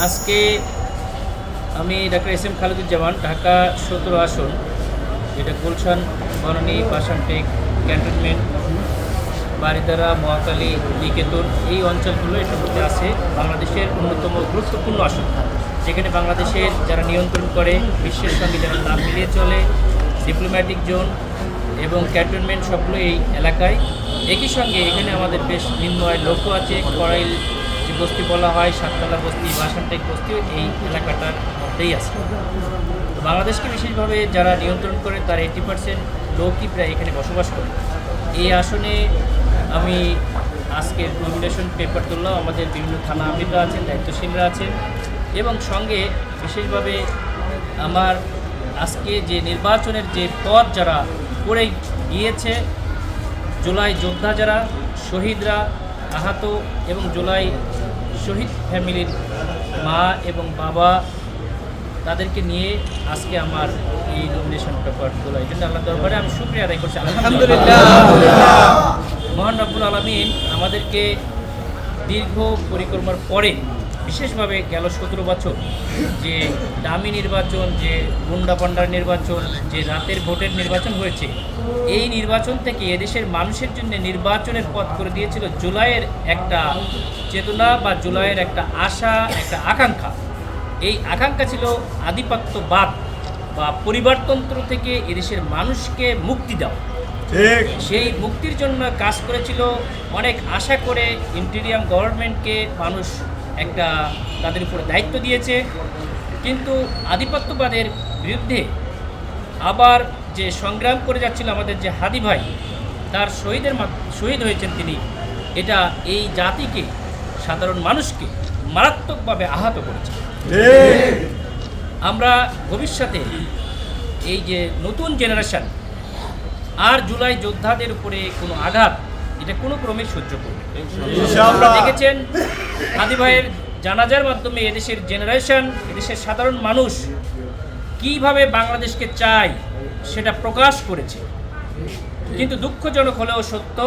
আজকে আমি doctor SM. Khaleduzzaman, Dhaka ১৭ আসন, যেটা গুলশান, বনানী, বাসানটেক, ক্যান্টনমেন্ট, বারিধারা, মহাখালী, নিকেতন, এই অঞ্চলগুলো এটার মধ্যে আছে বাংলাদেশের অন্যতম গুরুত্বপূর্ণ আসন, যেখানে বাংলাদেশের যারা নিয়ন্ত্রণ করে, বিশ্বের সঙ্গে যারা নাম মিলিয়ে চলে, ডিপ্লোম্যাটিক জোন এবং ক্যান্টনমেন্ট সবগুলো এই এলাকায়। একই সঙ্গে এখানে আমাদের বেশ নিম্ন আয়ের লোকও আছে। করাইল যে বস্তি বলা হয়, সাততলা বস্তি, বাসানটেক বস্তিও এই এলাকাটার মধ্যেই আছে। তো বাংলাদেশকে বিশেষভাবে যারা নিয়ন্ত্রণ করে তার 80% লোকই প্রায় এখানে বসবাস করে। এই আসনে আমি আজকের নমিনেশন পেপার তুললাম। আমাদের বিভিন্ন থানা আমিররা আছেন, দায়িত্বশীলরা আছেন, এবং সঙ্গে বিশেষভাবে আমার আজকে যে নির্বাচনের যে পথ যারা করে গিয়েছে, জুলাই যোদ্ধা যারা, শহীদরা, আহত এবং জুলাই শহীদ ফ্যামিলির মা এবং বাবা, তাদেরকে নিয়ে আজকে আমার এই নমিনেশন পেপার তোলা। এই জন্য আল্লাহ দরবারে আমি শুকরিয়া আদায় করছি, আলহামদুলিল্লাহ। মহান রব্বুল আলামিন আমাদেরকে দীর্ঘ পরিক্রমার পরে, বিশেষভাবে গেল 17 বছর যে দামি নির্বাচন, যে গুন্ডা পান্ডার নির্বাচন, যে রাতের ভোটের নির্বাচন হয়েছে, এই নির্বাচন থেকে এদেশের মানুষের জন্য নির্বাচনের পথ করে দিয়েছিল জুলাইয়ের একটা চেতনা বা জুলাইয়ের একটা আশা, একটা আকাঙ্ক্ষা। এই আকাঙ্ক্ষা ছিল আধিপত্যবাদ বা পরিবারতন্ত্র থেকে এদেশের মানুষকে মুক্তি দেওয়া। সেই মুক্তির জন্য কাজ করেছিল অনেক আশা করে। ইন্টেরিয়াম গভর্নমেন্টকে মানুষ একটা তাদের উপরে দায়িত্ব দিয়েছে, কিন্তু আধিপত্যবাদের বিরুদ্ধে আবার যে সংগ্রাম করে যাচ্ছিল আমাদের যে হাদি ভাই, তার শহীদ হয়েছেন তিনি। এটা এই জাতিকে, সাধারণ মানুষকে মারাত্মকভাবে আহত করেছে। আমরা ভবিষ্যতে এই যে নতুন জেনারেশন আর জুলাই যোদ্ধাদের উপরে কোনো আঘাত, এটা কোনো ক্রমে সহ্য করবে। আপনারা দেখেছেন হাদি ভাইয়ের জানাজার মাধ্যমে এদেশের জেনারেশন, এদেশের সাধারণ মানুষ কিভাবে বাংলাদেশকে চায় সেটা প্রকাশ করেছে। কিন্তু দুঃখজনক হলেও সত্য,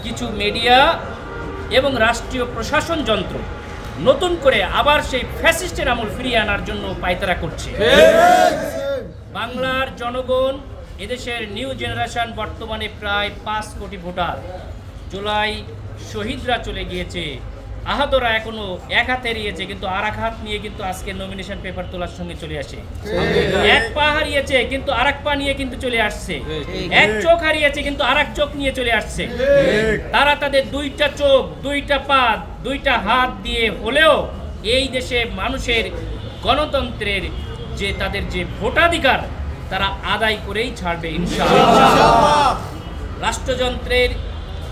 কিছু মিডিয়া এবং রাষ্ট্রীয় প্রশাসন যন্ত্র নতুন করে আবার সেই ফ্যাসিস্টের আমল ফিরিয়ে আনার জন্য পায়তারা করছে। বাংলার জনগণ, এদেশের নিউ জেনারেশন বর্তমানে প্রায় 5 কোটি ভোটার। জুলাই শহীদরা চলে গিয়েছে, আহতরা এখনো এক হাতে হারিয়েছে, কিন্তু আর এক হাত নিয়ে কিন্তু আজকে নমিনেশন পেপার তোলার সঙ্গে চলে আসে। এক পা হারিয়েছে কিন্তু আর এক পা নিয়ে কিন্তু চলে আসছে। এক চোখ হারিয়েছে কিন্তু আর এক চোখ নিয়ে চলে আসছে। তারা তাদের 2টা চোখ, 2টা পা, 2টা হাত দিয়ে হলেও এই দেশে মানুষের গণতন্ত্রের যে তাদের যে ভোটাধিকার, তারা আদায় করেই ছাড়বে ইনশাআল্লাহ। রাষ্ট্রযন্ত্রের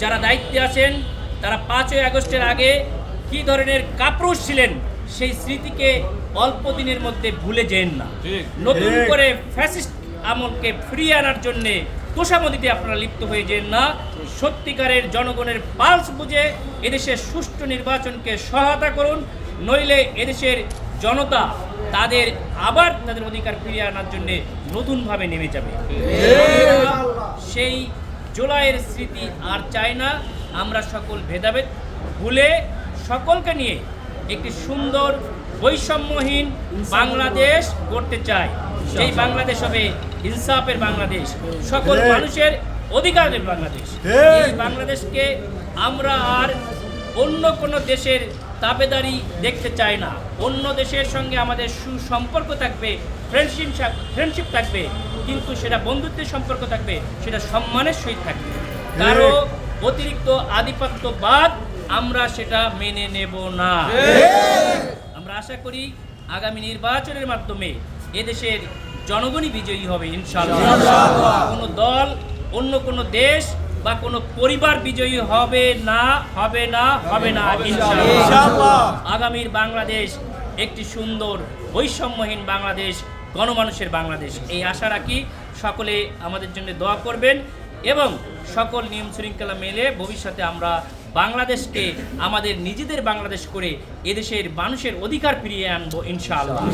যারা দায়িত্বে আছেন, তারা 5ই আগস্টের আগে কি ধরনের কাপুরুষ ছিলেন, সেই স্মৃতিকে অল্প দিনের মধ্যে ভুলে যেন না। নতুন করে ফ্যাসিস্ট আমলকে ফিরিয়ে আনার জন্যে তোষামদিতে আপনারা লিপ্ত হয়ে যেন না। সত্যিকারের জনগণের পালস বুঝে এদেশের সুষ্ঠু নির্বাচনকে সহায়তা করুন, নইলে এদেশের জনতা তাদের আবার তাদের অধিকার ফিরিয়ে আনার জন্য নতুনভাবে নেমে যাবে। সেই জুলাইয়ের স্মৃতি আর চাই না। আমরা সকল ভেদাভেদ ভুলে সকলকে নিয়ে একটি সুন্দর বৈষম্যহীন বাংলাদেশ গড়তে চাই। এই বাংলাদেশ হবে ইনসাফের বাংলাদেশ, সকল মানুষের অধিকারের বাংলাদেশ। এই বাংলাদেশকে আমরা আর অন্য কোনো দেশের তাবেদারি দেখতে চাই না। অন্য দেশের সঙ্গে আমাদের সুসম্পর্ক থাকবে, ফ্রেন্ডশিপ থাকবে, কিন্তু সেটা বন্ধুত্বের সম্পর্ক থাকবে, সেটা সম্মানের সহিত থাকবে। কারো অতিরিক্ত আধিপত্যবাদ আমরা সেটা মেনে নেব না। আমরা আশা করি আগামী নির্বাচনের মাধ্যমে এদেশের জনগণই বিজয়ী হবে ইনশাআল্লাহ। কোনো দল, অন্য কোনো দেশ বা কোনো পরিবার বিজয়ী হবে না, হবে না, হবে না ইনশাআল্লাহ। আগামীর বাংলাদেশ একটি সুন্দর বৈষম্যহীন বাংলাদেশ, গণমানুষের বাংলাদেশ, এই আশা রাখি। সকলে আমাদের জন্য দোয়া করবেন এবং সকল নিয়ম শৃঙ্খলা মেলে ভবিষ্যতে আমরা বাংলাদেশকে আমাদের নিজেদের বাংলাদেশ করে এদেশের মানুষের অধিকার ফিরিয়ে আনবো ইনশাআল্লাহ।